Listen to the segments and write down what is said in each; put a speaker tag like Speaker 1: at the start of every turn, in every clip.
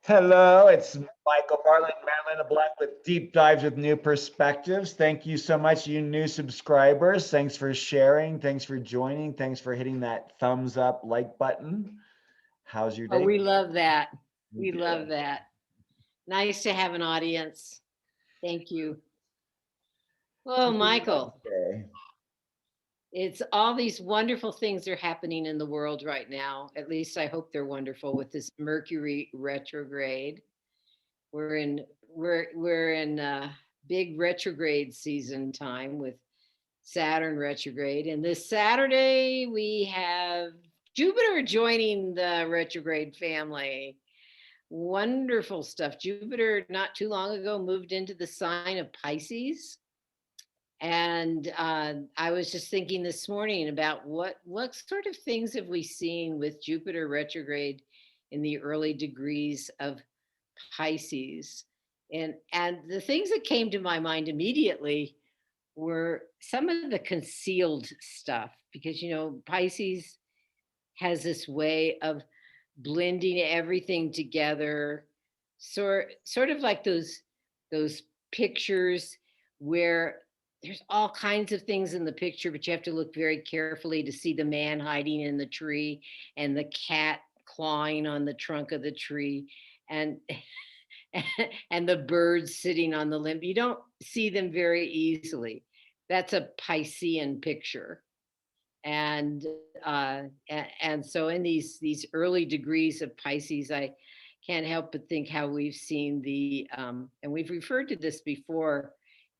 Speaker 1: Hello, it's Michael Bartlett, Merrylin, LeBlanc with deep dives with new perspectives. Thank you so much, you new subscribers. Thanks for sharing. Thanks for joining. Thanks for hitting that thumbs up like button. How's your
Speaker 2: Oh,
Speaker 1: day?
Speaker 2: we love that. We love
Speaker 1: Good.
Speaker 2: that. Nice to have an audience. Thank you. Oh,
Speaker 1: What do you got
Speaker 2: Michael,
Speaker 1: today?
Speaker 2: it's all these wonderful things are happening in the world right now. At least I hope they're wonderful with this Mercury retrograde. We're in big retrograde season time with Saturn retrograde. And this Saturday we have Jupiter joining the retrograde family. Wonderful stuff. Jupiter, not too long ago, moved into the sign of Pisces. And I was just thinking this morning about what sort of things have we seen with Jupiter retrograde in the early degrees of Pisces. And the things that came to my mind immediately were some of the concealed stuff, because Pisces has this way of blending everything together, sort of like those pictures where there's all kinds of things in the picture, but you have to look very carefully to see the man hiding in the tree and the cat clawing on the trunk of the tree, and and the birds sitting on the limb. You don't see them very easily. That's a Piscean picture. And so in these early degrees of Pisces, I can't help but think how we've seen and we've referred to this before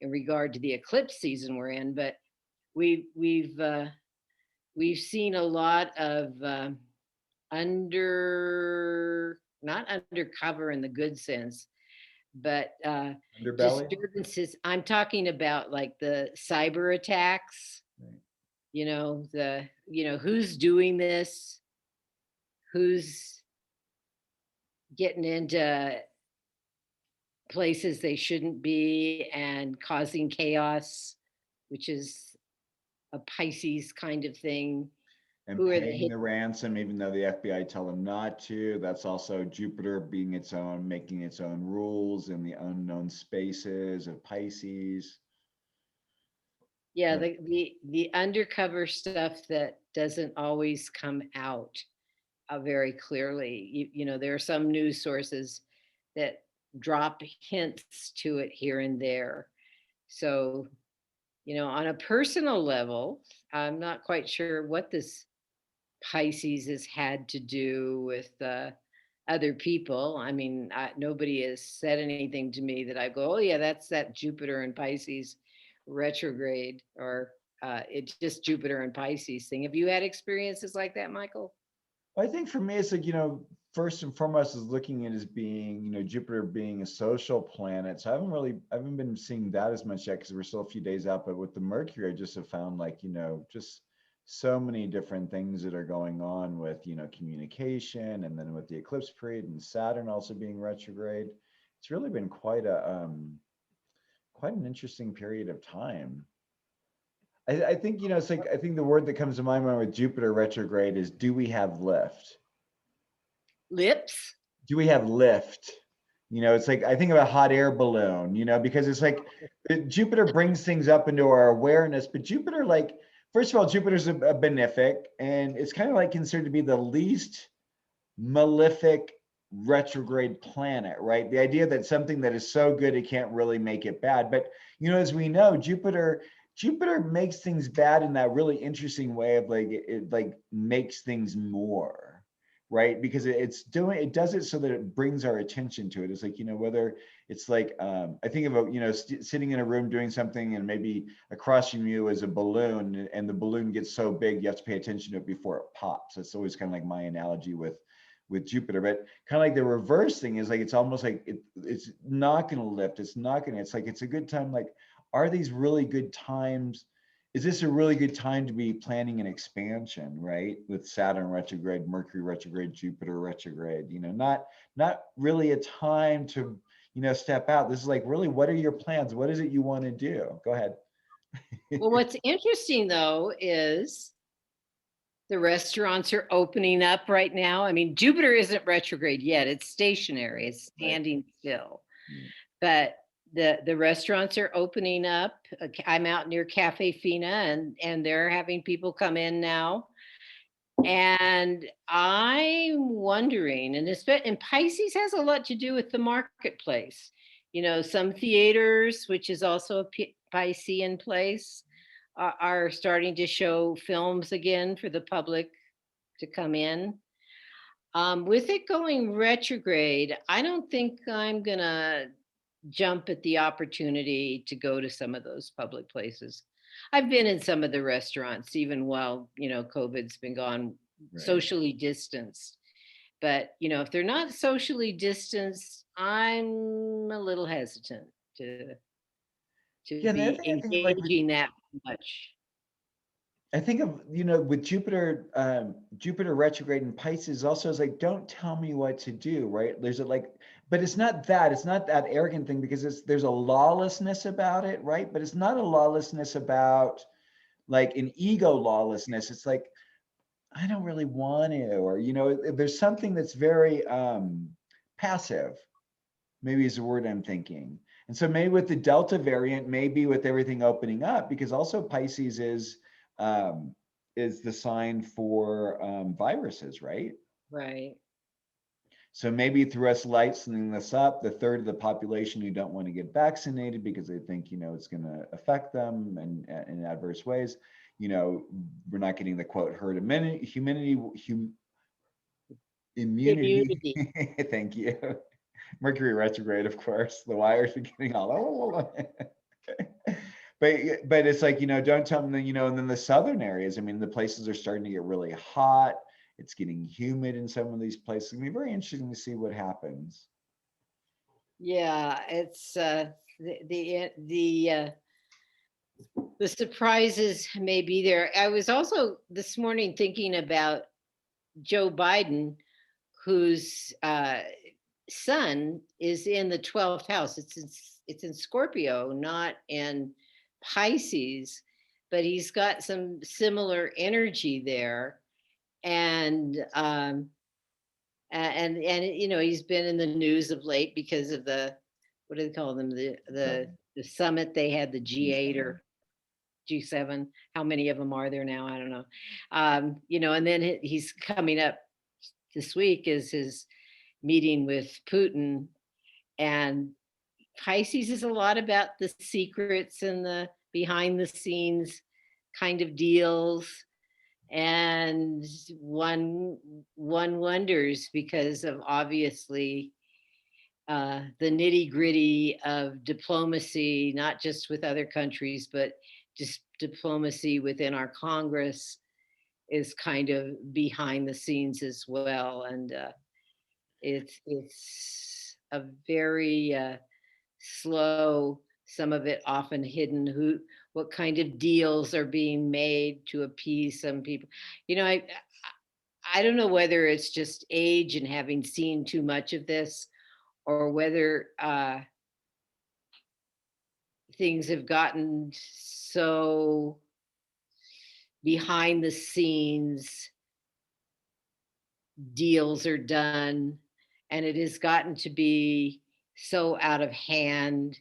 Speaker 2: in regard to the eclipse season we're in, but we've we've uh, we've seen a lot of under not undercover in the good sense, but
Speaker 1: Underbelly?
Speaker 2: disturbances. I'm talking about like the cyber attacks.
Speaker 1: Right.
Speaker 2: Who's doing this, who's getting into places they shouldn't be and causing chaos, which is a Pisces kind of thing.
Speaker 1: And
Speaker 2: Who are
Speaker 1: paying
Speaker 2: the
Speaker 1: the ransom, even though the FBI tell them not to. That's also Jupiter being its own, making its own rules in the unknown spaces of Pisces.
Speaker 2: Yeah,
Speaker 1: Right.
Speaker 2: the undercover stuff that doesn't always come out very clearly. There are some news sources that drop hints to it here and there. So, on a personal level, I'm not quite sure what this Pisces has had to do with other people. I mean, nobody has said anything to me that I go, oh, yeah, that's that Jupiter and Pisces retrograde, or it's just Jupiter and Pisces thing. Have you had experiences like that, Michael?
Speaker 1: I think for me, it's like, first and foremost is looking at it as being, Jupiter being a social planet. So I haven't been seeing that as much yet because we're still a few days out. But with the Mercury, I just have found like, just so many different things that are going on with, communication, and then with the eclipse period and Saturn also being retrograde. It's really been quite an interesting period of time. I think, it's like, I think the word that comes to my mind with Jupiter retrograde is, do we have lift?
Speaker 2: Lips?
Speaker 1: Do we have lift? It's like I think of a hot air balloon, because it's like Jupiter brings things up into our awareness, but Jupiter, like, first of all, Jupiter's a benefic, and it's kind of like considered to be the least malefic retrograde planet, right? The idea that something that is so good it can't really make it bad. But as we know, Jupiter makes things bad in that really interesting way of like it like makes things more, right? Because it does it so that it brings our attention to it. It's like, whether it's like I think about, sitting in a room doing something, and maybe across from you is a balloon, and the balloon gets so big you have to pay attention to it before it pops. That's always kind of like my analogy with Jupiter. But kind of like the reverse thing is like, it's almost like it's not going to lift. It's like, it's a good time. Like, are these really good times? Is this a really good time to be planning an expansion, right? With Saturn retrograde, Mercury retrograde, Jupiter retrograde, not really a time to, step out. This is like, really, what are your plans? What is it you want to do? Go ahead.
Speaker 2: Well, what's interesting though is The restaurants are opening up right now. I mean, Jupiter isn't retrograde yet. It's stationary. It's
Speaker 1: Right.
Speaker 2: standing still.
Speaker 1: Mm.
Speaker 2: But the restaurants are opening up. I'm out near Cafe Fina, and they're having people come in now. And I'm wondering, and Pisces has a lot to do with the marketplace. Some theaters, which is also a Piscean place, are starting to show films again for the public to come in. With it going retrograde, I don't think I'm gonna jump at the opportunity to go to some of those public places. I've been in some of the restaurants, even while, COVID's been gone,
Speaker 1: Right.
Speaker 2: socially distanced. But, if they're not socially distanced, I'm a little hesitant to
Speaker 1: Yeah, and the other
Speaker 2: be
Speaker 1: thing I think of, like, with
Speaker 2: engaging that much.
Speaker 1: I think of, with Jupiter retrograde in Pisces also is like, don't tell me what to do, right? There's but it's not that arrogant thing, because there's a lawlessness about it, right? But it's not a lawlessness about like an ego lawlessness. It's like, I don't really want to, or, there's something that's very passive, maybe is the word I'm thinking. And so maybe with the Delta variant, maybe with everything opening up, because also Pisces um, is the sign for viruses, right?
Speaker 2: Right.
Speaker 1: So maybe through us lightening this up, the third of the population who don't want to get vaccinated because they think, it's going to affect them in adverse ways, we're not getting the quote herd immunity.
Speaker 2: Immunity.
Speaker 1: Thank you. Mercury retrograde, of course. The wires are getting all but it's like, don't tell them that, and then the southern areas, I mean, the places are starting to get really hot. It's getting humid in some of these places. It'll be very interesting to see what happens.
Speaker 2: Yeah, it's the surprises may be there. I was also this morning thinking about Joe Biden, whose sun is in the 12th house. It's in Scorpio, not in Pisces, but he's got some similar energy there. And he's been in the news of late because of the, what do they call them, the summit they had, the G8 or G7. How many of them are there now? I don't know. And then he's coming up this week is his meeting with Putin. And Pisces is a lot about the secrets and the behind the scenes kind of deals. And one wonders, because of obviously the nitty gritty of diplomacy, not just with other countries, but just diplomacy within our Congress is kind of behind the scenes as well. And it's a very slow, some of it often hidden, what kind of deals are being made to appease some people. I don't know whether it's just age and having seen too much of this, or whether things have gotten so behind the scenes, deals are done, and it has gotten to be so out of hand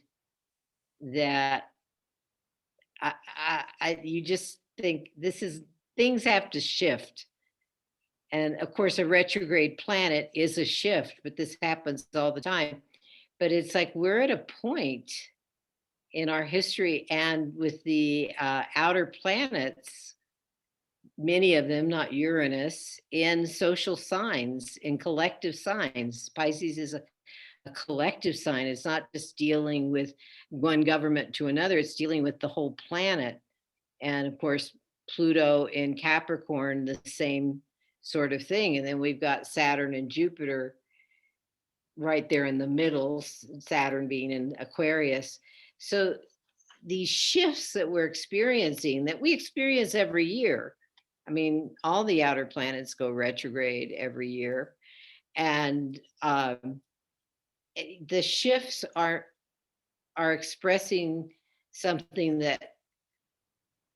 Speaker 2: that you just think things have to shift. And of course, a retrograde planet is a shift, but this happens all the time. But it's like we're at a point in our history, and with the outer planets, many of them, not Uranus, in social signs, in collective signs. Pisces is a collective sign. It's not just dealing with one government to another, it's dealing with the whole planet. And of course, Pluto in Capricorn, the same sort of thing. And then we've got Saturn and Jupiter right there in the middle, Saturn being in Aquarius. So these shifts that we're experiencing, that we experience every year, I mean, all the outer planets go retrograde every year. And the shifts are expressing something that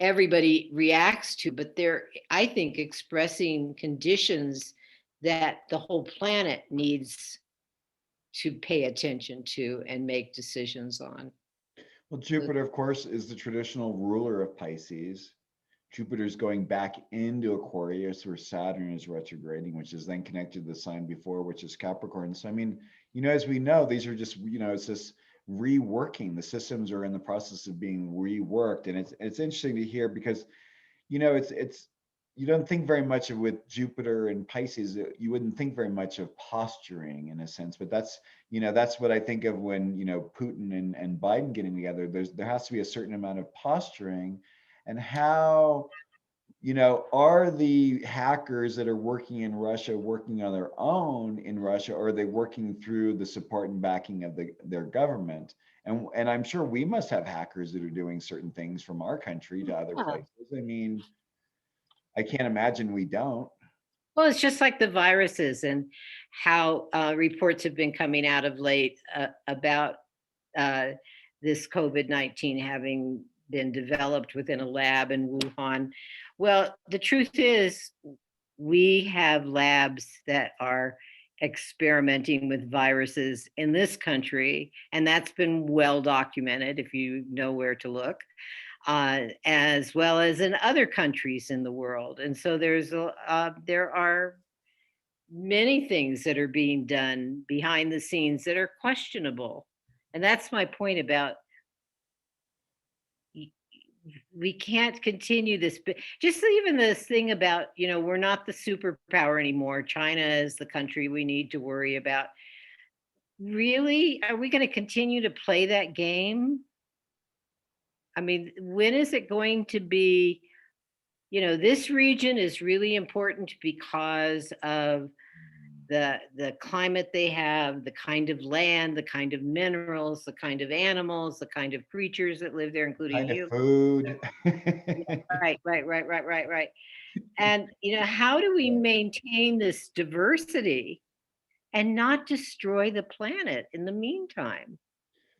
Speaker 2: everybody reacts to, but they're, I think, expressing conditions that the whole planet needs to pay attention to and make decisions on.
Speaker 1: Well, Jupiter, of course, is the traditional ruler of Pisces. Jupiter's going back into Aquarius where Saturn is retrograding, which is then connected to the sign before, which is Capricorn. So, I mean, as we know, these are just, it's just reworking. The systems are in the process of being reworked. And it's interesting to hear because, it's you don't think very much of with Jupiter and Pisces, you wouldn't think very much of posturing in a sense, but that's what I think of when, Putin and Biden getting together. There has to be a certain amount of posturing, and how, are the hackers that are working in Russia working on their own in Russia, or are they working through the support and backing of their government? And I'm sure we must have hackers that are doing certain things from our country to other
Speaker 2: Yeah.
Speaker 1: places. I mean, I can't imagine we don't.
Speaker 2: Well, it's just like the viruses and how reports have been coming out of late about uh, this COVID-19 having been developed within a lab in Wuhan. Well, the truth is, we have labs that are experimenting with viruses in this country, and that's been well documented if you know where to look, as well as in other countries in the world. And so there are many things that are being done behind the scenes that are questionable. And that's my point about we can't continue this. Just even this thing about, we're not the superpower anymore. China is the country we need to worry about. Really? Are we going to continue to play that game? I mean, when is it going to be, this region is really important because of the climate they have, the kind of land, the kind of minerals, the kind of animals, the kind of creatures that live there, including
Speaker 1: Kind of
Speaker 2: you.
Speaker 1: food.
Speaker 2: Right. And how do we maintain this diversity and not destroy the planet in the meantime?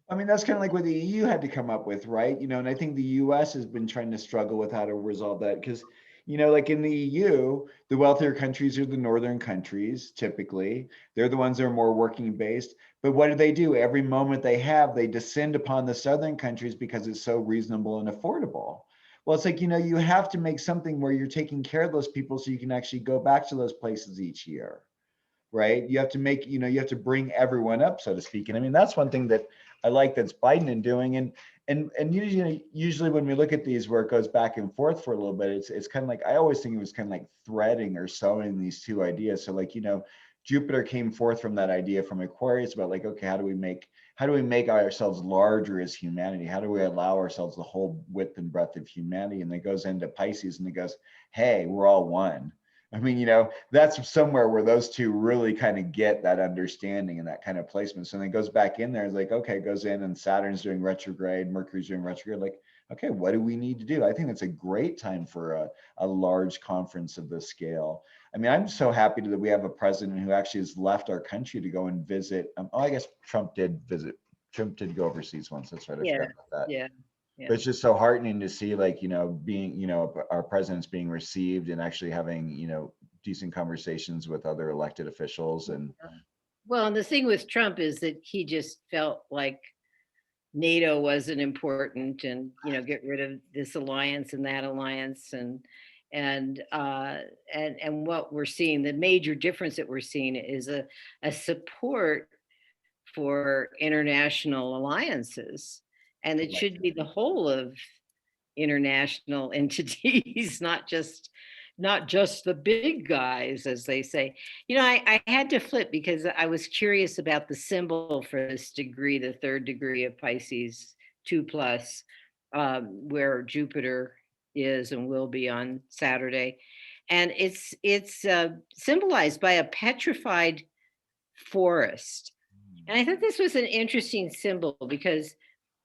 Speaker 1: I mean, that's kind of like what the EU had to come up with, right? And I think the US has been trying to struggle with how to resolve that because, like in the EU, the wealthier countries are the northern countries, typically. They're the ones that are more working based. But what do? Every moment they have, they descend upon the southern countries because it's so reasonable and affordable. Well, it's like, you have to make something where you're taking care of those people so you can actually go back to those places each year, right? You have to make, you have to bring everyone up, so to speak. And I mean, that's one thing that I like that's Biden doing. And usually when we look at these where it goes back and forth for a little bit, it's kind of like, I always think it was kind of like threading or sewing these two ideas. So like, Jupiter came forth from that idea from Aquarius about like, okay, how do we make ourselves larger as humanity? How do we allow ourselves the whole width and breadth of humanity? And it goes into Pisces and it goes, hey, we're all one. I mean, that's somewhere where those two really kind of get that understanding and that kind of placement. So then it goes back in there. It's like, okay, it goes in and Saturn's doing retrograde, Mercury's doing retrograde. Like, okay, what do we need to do? I think it's a great time for a large conference of this scale. I mean, I'm so happy that we have a president who actually has left our country to go and visit. I guess Trump did visit. Trump did go overseas once. That's right. I
Speaker 2: Yeah,
Speaker 1: forgot about that.
Speaker 2: yeah.
Speaker 1: But it's just so heartening to see, like, being, our presidents being received and actually having, decent conversations with other elected officials. And
Speaker 2: Well, and the thing with Trump is that he just felt like NATO wasn't important, and get rid of this alliance and that alliance, and what we're seeing, the major difference that we're seeing is a support for international alliances, and it should be the whole of international entities, not just the big guys, as they say. I had to flip because I was curious about the symbol for this degree, the third degree of Pisces 2 plus, where Jupiter is and will be on Saturday. And it's symbolized by a petrified forest. And I thought this was an interesting symbol because,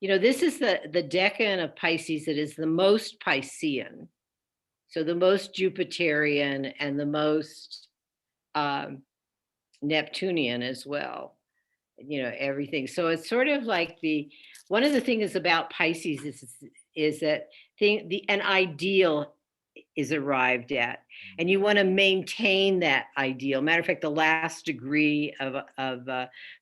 Speaker 2: this is the decan of Pisces that is the most Piscean. So the most Jupiterian and the most um, Neptunian as well. Everything. So it's sort of like one of the things about Pisces is that an ideal is arrived at, and you want to maintain that ideal. Matter of fact, the last degree of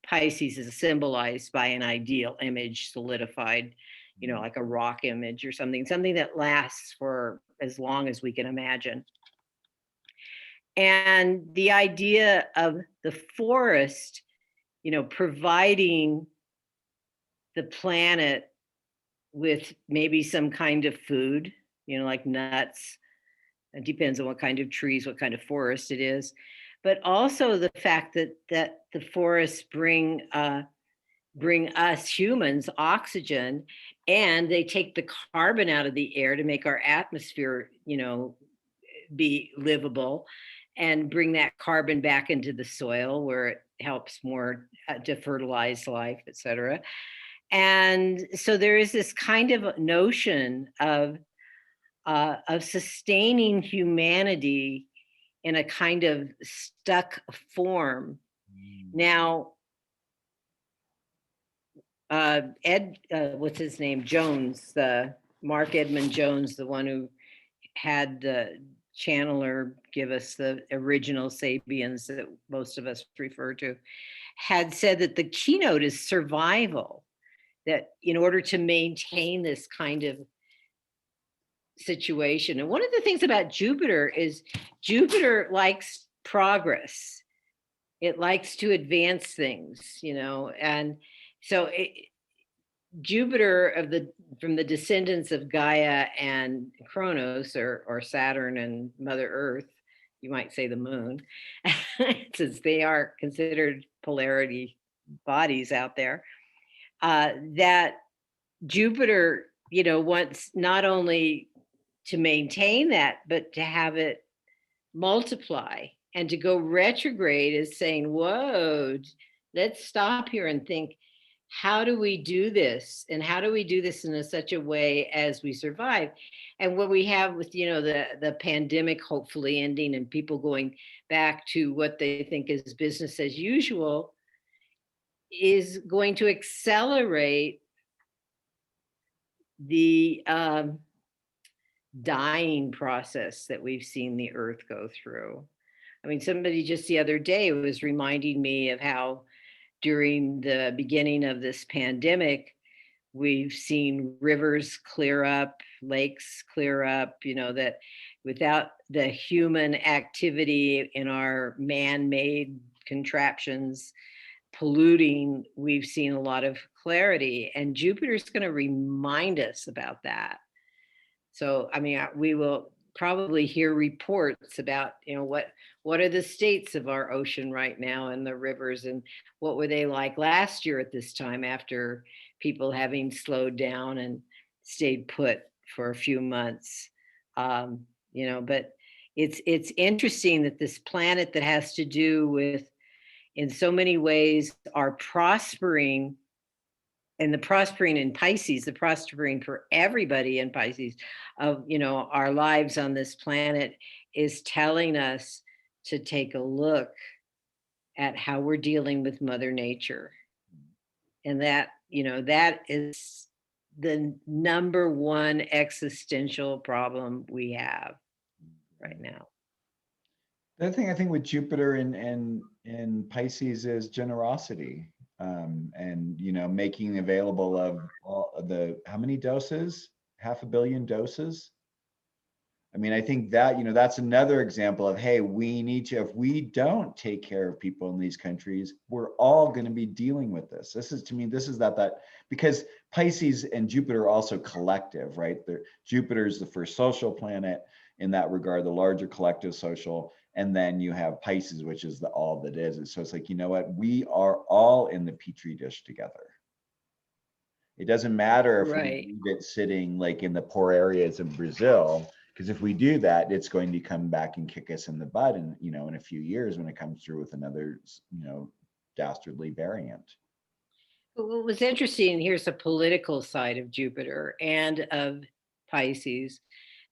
Speaker 2: Pisces is symbolized by an ideal image solidified, like a rock image or something that lasts for as long as we can imagine. And the idea of the forest, providing the planet with maybe some kind of food, like nuts. It depends on what kind of trees, what kind of forest it is, but also the fact that the forests bring us humans oxygen, and they take the carbon out of the air to make our atmosphere, be livable, and bring that carbon back into the soil where it helps more to fertilize life, etc. And so there is this kind of notion of sustaining humanity in a kind of stuck form. Now, what's his name? Jones, Mark Edmund Jones, the one who had the channeler give us the original Sabians that most of us refer to, had said that the keynote is survival, that in order to maintain this kind of situation. And one of the things about Jupiter is Jupiter likes progress. It likes to advance things, and so Jupiter from the descendants of Gaia and Kronos, or Saturn and Mother Earth, you might say the moon, since they are considered polarity bodies out there, that Jupiter, wants not only to maintain that, but to have it multiply. And to go retrograde is saying, whoa, let's stop here and think, how do we do this? And how do we do this in such a way as we survive? And what we have with, the pandemic hopefully ending and people going back to what they think is business as usual, is going to accelerate the dying process that we've seen the earth go through. I mean, somebody just the other day was reminding me of how during the beginning of this pandemic, we've seen rivers clear up, lakes clear up, that without the human activity in our man-made contraptions polluting, we've seen a lot of clarity. And Jupiter's going to remind us about that. So, I mean, we will probably hear reports about, what are the states of our ocean right now and the rivers, and what were they like last year at this time after people having slowed down and stayed put for a few months. But it's interesting that this planet that has to do with, in so many ways, are prospering, and the prospering in Pisces, the prospering for everybody in Pisces of, our lives on this planet, is telling us to take a look at how we're dealing with Mother Nature. And that, that is the number one existential problem we have right now.
Speaker 1: The other thing I think with Jupiter and Pisces is generosity, and making available of all how many doses? 500 million doses. I mean, I think that that's another example of, hey, we need to. If we don't take care of people in these countries, we're all going to be dealing with this. This is, to me, this is that because Pisces and Jupiter are also collective, right? Jupiter is the first social planet in that regard, the larger collective social. And then you have Pisces, which is all that is. So it's like, what? We are all in the petri dish together. It doesn't matter if we leave it sitting like in the poor areas of Brazil, because if we do that, it's going to come back and kick us in the butt, and in a few years when it comes through with another, dastardly variant.
Speaker 2: What was interesting, here's the political side of Jupiter and of Pisces.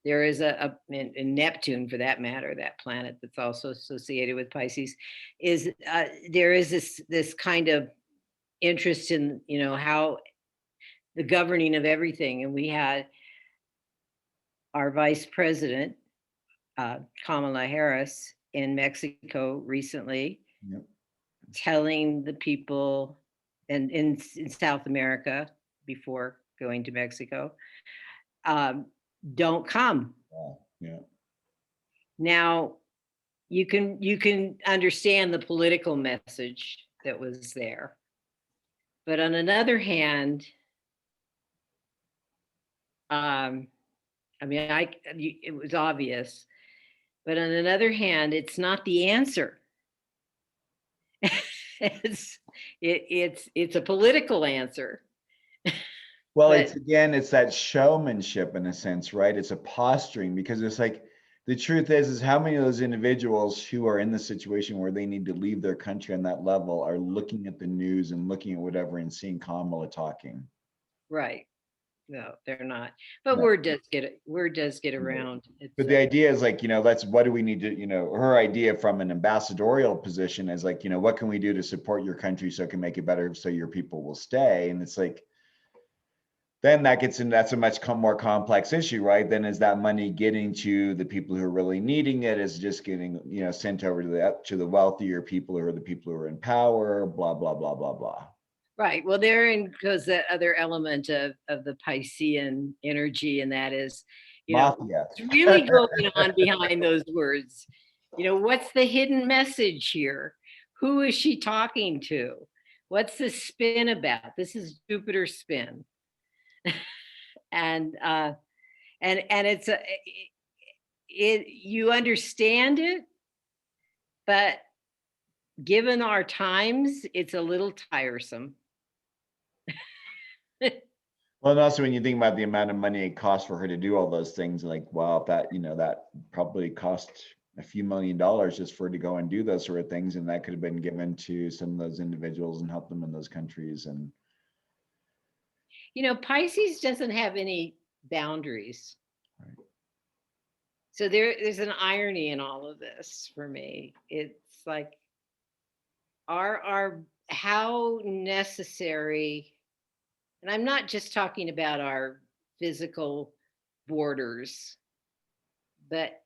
Speaker 2: There is a Neptune, for that matter, that planet that's also associated with Pisces, is there is this kind of interest in, how the governing of everything. And we had our vice president, Kamala Harris, in Mexico recently,
Speaker 1: Yep.
Speaker 2: telling the people, and in South America before going to Mexico, don't come.
Speaker 1: Wow. Yeah.
Speaker 2: Now, you can understand the political message that was there. But on another hand, I mean, it was obvious. But on another hand, it's not the answer. it's a political answer.
Speaker 1: Well,
Speaker 2: But
Speaker 1: it's again, it's that showmanship in a sense, right? It's a posturing, because it's like the truth is how many of those individuals who are in the situation where they need to leave their country on that level are looking at the news and looking at whatever and seeing Kamala talking.
Speaker 2: right. No, they're not. But
Speaker 1: No.
Speaker 2: word does get around.
Speaker 1: But the idea is like, what do we need to, her idea from an ambassadorial position is like, what can we do to support your country so it can make it better so your people will stay? And it's like, then that gets in, that's a much more complex issue, right? Then is that money getting to the people who are really needing it? Is just getting, sent over to the wealthier people, who are the people who are in power, blah, blah, blah, blah, blah.
Speaker 2: Right. Well, therein goes that other element of the Piscean energy, and that is,
Speaker 1: Mafia.
Speaker 2: what's really going on behind those words. What's the hidden message here? Who is she talking to? What's the spin about? This is Jupiter spin. and it's you understand it, but given our times, it's a little tiresome.
Speaker 1: Well, and also when you think about the amount of money it costs for her to do all those things, like, wow, that, that probably cost a few $1,000,000 just for her to go and do those sort of things. And that could have been given to some of those individuals and help them in those countries. And,
Speaker 2: Pisces doesn't have any boundaries.
Speaker 1: right.
Speaker 2: So there's an irony in all of this for me. It's like, how necessary, and I'm not just talking about our physical borders, but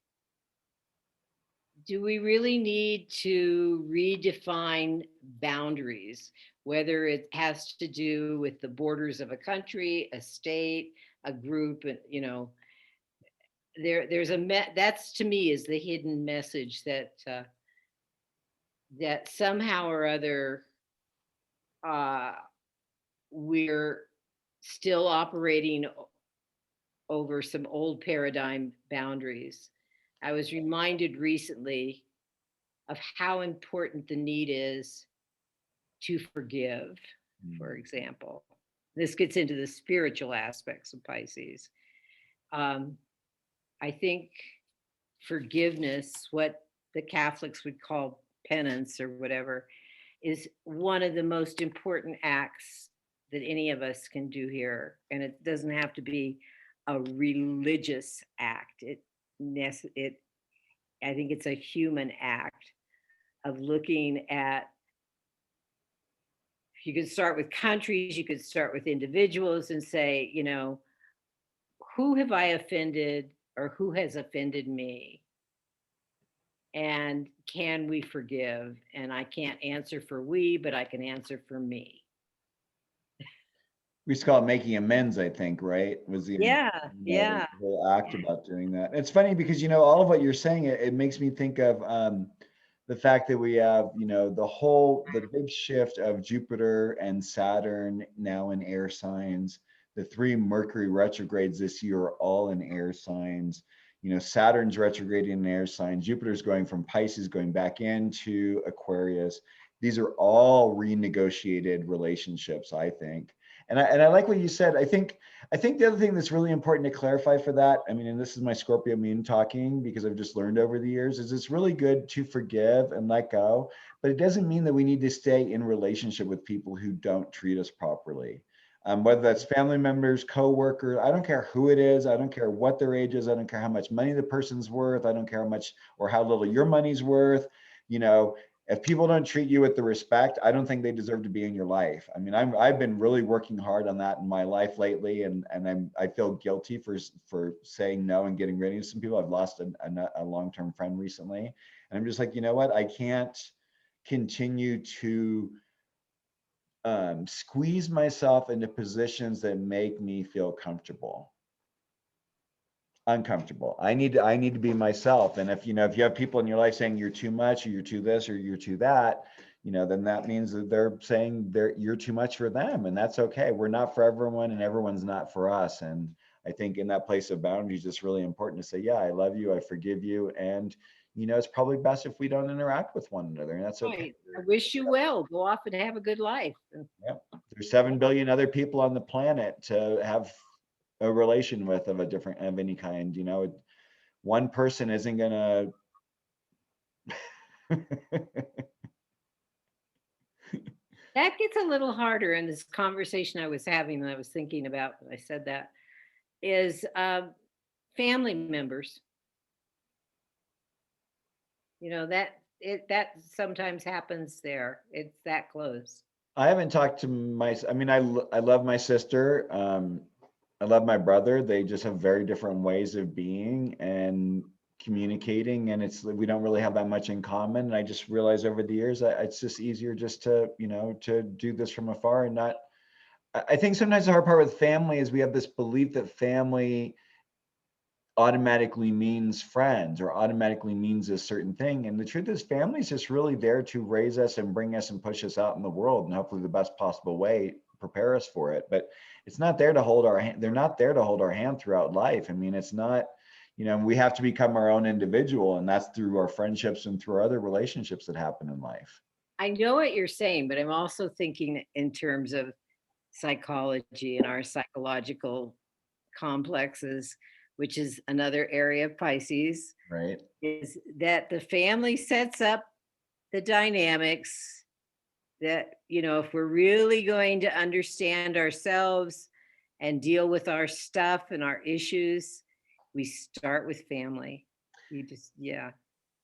Speaker 2: do we really need to redefine boundaries, whether it has to do with the borders of a country, a state, a group, that's, to me, is the hidden message that that somehow or other we're still operating over some old paradigm boundaries. I was reminded recently of how important the need is to forgive, for example. This gets into the spiritual aspects of Pisces. I think forgiveness, what the Catholics would call penance or whatever, is one of the most important acts that any of us can do here. And it doesn't have to be a religious act. I think it's a human act of looking at, you could start with countries, you could start with individuals and say, who have I offended or who has offended me? And can we forgive? And I can't answer for we, but I can answer for me.
Speaker 1: We just call it making amends, I think, right? Was the
Speaker 2: Yeah.
Speaker 1: whole act about doing that. It's funny because all of what you're saying, it makes me think of the fact that we have the big shift of Jupiter and Saturn now in air signs. The 3 Mercury retrogrades this year are all in air signs. Saturn's retrograding in air signs. Jupiter's going from Pisces going back into Aquarius. These are all renegotiated relationships, I think. And I like what you said. I think the other thing that's really important to clarify for that, I mean, and this is my Scorpio moon talking, because I've just learned over the years, is it's really good to forgive and let go, but it doesn't mean that we need to stay in relationship with people who don't treat us properly. Whether that's family members, co-workers, I don't care who it is. I don't care what their age is. I don't care how much money the person's worth. I don't care how much or how little your money's worth. if people don't treat you with the respect, I don't think they deserve to be in your life. I mean, I've been really working hard on that in my life lately, and I feel guilty for saying no and getting rid of some people. I've lost a long-term friend recently, and I'm just like, you know what? I can't continue to squeeze myself into positions that make me feel uncomfortable. I need to be myself. And if you have people in your life saying you're too much, or you're too this, or you're too that, then that means that they're saying you're too much for them, and that's okay. We're not for everyone, and everyone's not for us. And I think in that place of boundaries, it's really important to say, yeah, I love you, I forgive you, and it's probably best if we don't interact with one another, and that's okay.
Speaker 2: Right. I wish you well. Go off and have a good life.
Speaker 1: Yep. There's 7 billion other people on the planet to have a relation with of any kind. One person isn't gonna.
Speaker 2: That gets a little harder in this conversation I was having, and I was thinking about when I said that, is family members. That sometimes happens there. It's that close.
Speaker 1: I haven't talked to I mean, I love my sister. I love my brother. They just have very different ways of being and communicating, and we don't really have that much in common. And I just realized over the years that it's just easier just to to do this from afar and not. I think sometimes the hard part with family is we have this belief that family automatically means friends or automatically means a certain thing. And the truth is, family is just really there to raise us and bring us and push us out in the world, and hopefully the best possible way prepare us for it. But it's not there to hold our hand. They're not there to hold our hand throughout life. I mean, it's not, we have to become our own individual, and that's through our friendships and through our other relationships that happen in life.
Speaker 2: I know what you're saying, but I'm also thinking in terms of psychology and our psychological complexes, which is another area of Pisces,
Speaker 1: Right.
Speaker 2: is that the family sets up the dynamics that, if we're really going to understand ourselves and deal with our stuff and our issues, we start with family. Yeah.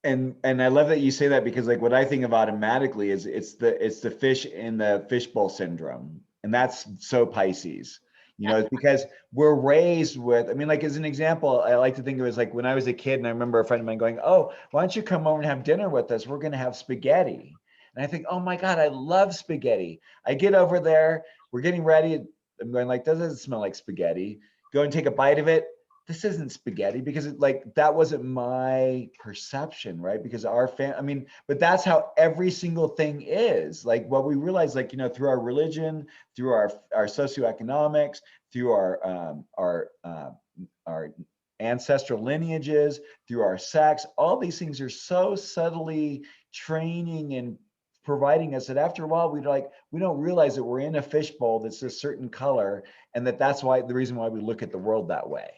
Speaker 1: And I love that you say that, because like what I think of automatically is it's the fish in the fishbowl syndrome. And that's so Pisces. It's because we're raised with, I mean, like as an example, I like to think of it as like when I was a kid, and I remember a friend of mine going, "Oh, why don't you come over and have dinner with us? We're going to have spaghetti." And I think, oh my God, I love spaghetti. I get over there, we're getting ready. I'm going like, doesn't smell like spaghetti. Go and take a bite of it. This isn't spaghetti, because that wasn't my perception, right? Because I mean, but that's how every single thing is. Like what we realize, like, through our religion, through our socioeconomics, through our ancestral lineages, through our sex, all these things are so subtly training and providing us that after a while we don't realize that we're in a fishbowl that's a certain color, and that's why the reason why we look at the world that way.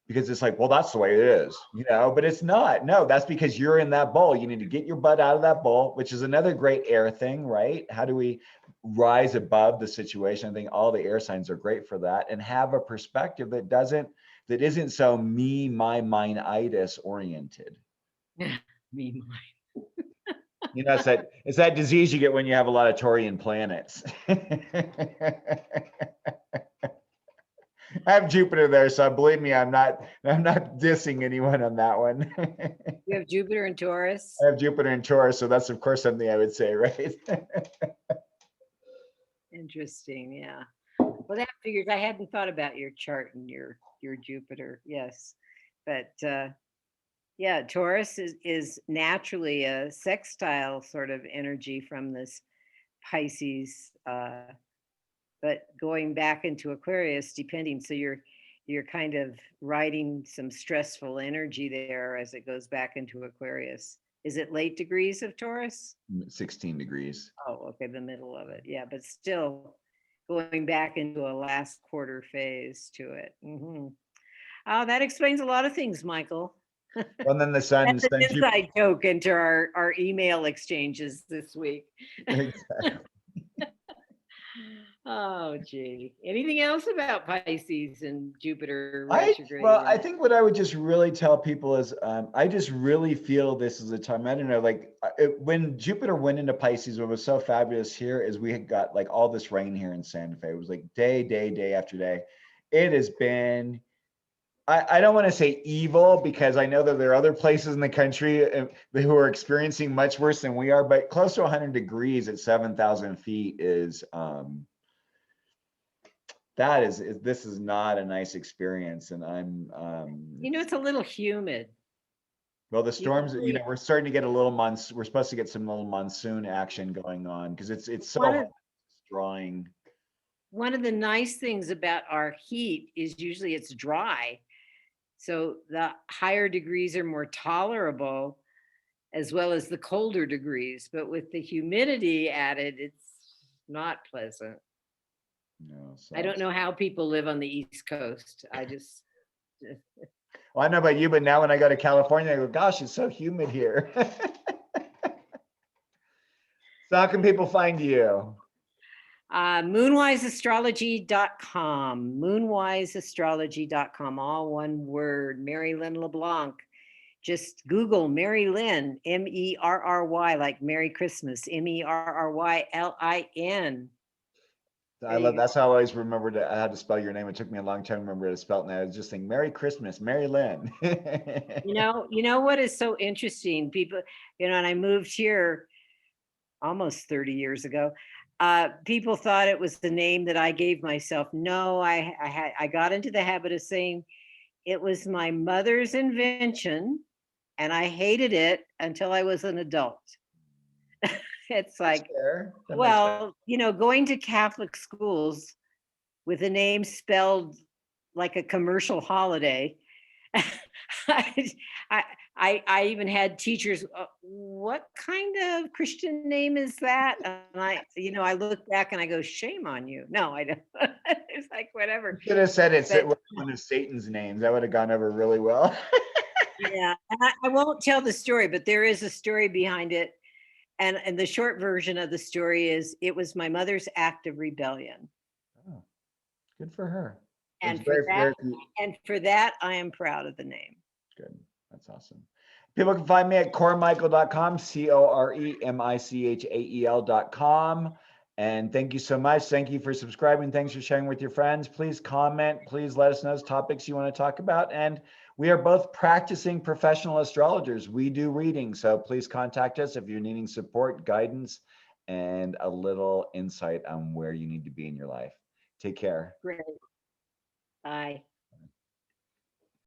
Speaker 1: Because it's like, well, that's the way it is, but it's not. No, that's because you're in that bowl. You need to get your butt out of that bowl, which is another great air thing, right? How do we rise above the situation? I think all the air signs are great for that, and have a perspective that isn't so me, my, mine-itis oriented.
Speaker 2: Me, mine.
Speaker 1: It's that disease you get when you have a lot of Taurian planets. I have Jupiter there, so believe me, I'm not dissing anyone on that one.
Speaker 2: You have Jupiter in Taurus?
Speaker 1: I have Jupiter in Taurus, so that's of course something I would say, right?
Speaker 2: Interesting, yeah. Well, that figures. I hadn't thought about your chart and your Jupiter. Yes, but yeah, Taurus is naturally a sextile sort of energy from this Pisces. But going back into Aquarius, depending, so you're kind of riding some stressful energy there as it goes back into Aquarius. Is it late degrees of Taurus?
Speaker 1: 16 degrees.
Speaker 2: Oh, okay, the middle of it. Yeah, but still going back into a last quarter phase to it. Mm-hmm. Oh, that explains a lot of things, Michael.
Speaker 1: Well, then the sun.
Speaker 2: That's an inside joke into our email exchanges this week.
Speaker 1: Exactly.
Speaker 2: Oh, gee. Anything else about Pisces and Jupiter
Speaker 1: Well,
Speaker 2: retrograde?
Speaker 1: I think what I would just really tell people is, I just really feel this is a time. I don't know, like when Jupiter went into Pisces, what was so fabulous here is we had got like all this rain here in Santa Fe. It was like day after day. It has been. I don't want to say evil because I know that there are other places in the country who are experiencing much worse than we are, but close to 100 degrees at 7,000 feet is this is not a nice experience, and I'm
Speaker 2: It's a little humid.
Speaker 1: well, the storms,
Speaker 2: Usually,
Speaker 1: we're starting to get a little we're supposed to get some little monsoon action going on because it's so
Speaker 2: one
Speaker 1: hot,
Speaker 2: of
Speaker 1: it's drawing.
Speaker 2: one of the nice things about our heat is usually it's dry. So the higher degrees are more tolerable as well as the colder degrees. But with the humidity added, it's not pleasant.
Speaker 1: So
Speaker 2: I don't know how people live on the East Coast.
Speaker 1: well, I know about you, but now when I go to California, I go, gosh, it's so humid here. So how can people find you?
Speaker 2: Moonwiseastrology.com, moonwiseastrology.com, all one word. Merrylin LeBlanc. Just Google Merrylin, Merry, like Merry Christmas, Merrylin.
Speaker 1: I love that's how I always remembered how to spell your name. It took me a long time to remember how to spell it. And I was just saying Merry Christmas, Mary Lynn.
Speaker 2: You know what is so interesting? People, and I moved here almost 30 years ago. People thought it was the name that I gave myself. No, I got into the habit of saying it was my mother's invention, and I hated it until I was an adult. It's like, well, going to Catholic schools with a name spelled like a commercial holiday. I, I even had teachers, what kind of Christian name is that? And I look back and I go, shame on you. No, I don't. It's like, whatever.
Speaker 1: You should have said it's one of Satan's names. That would have gone over really well.
Speaker 2: Yeah. And I won't tell the story, but there is a story behind it. And the short version of the story is it was my mother's act of rebellion.
Speaker 1: Oh, good for her.
Speaker 2: And for that, I am proud of the name.
Speaker 1: Good. That's awesome. People can find me at coremichael.com, coremichael.com. And thank you so much. Thank you for subscribing. Thanks for sharing with your friends. Please comment. Please let us know topics you want to talk about. And we are both practicing professional astrologers. We do readings. So please contact us if you're needing support, guidance, and a little insight on where you need to be in your life. Take care.
Speaker 2: Great. Bye.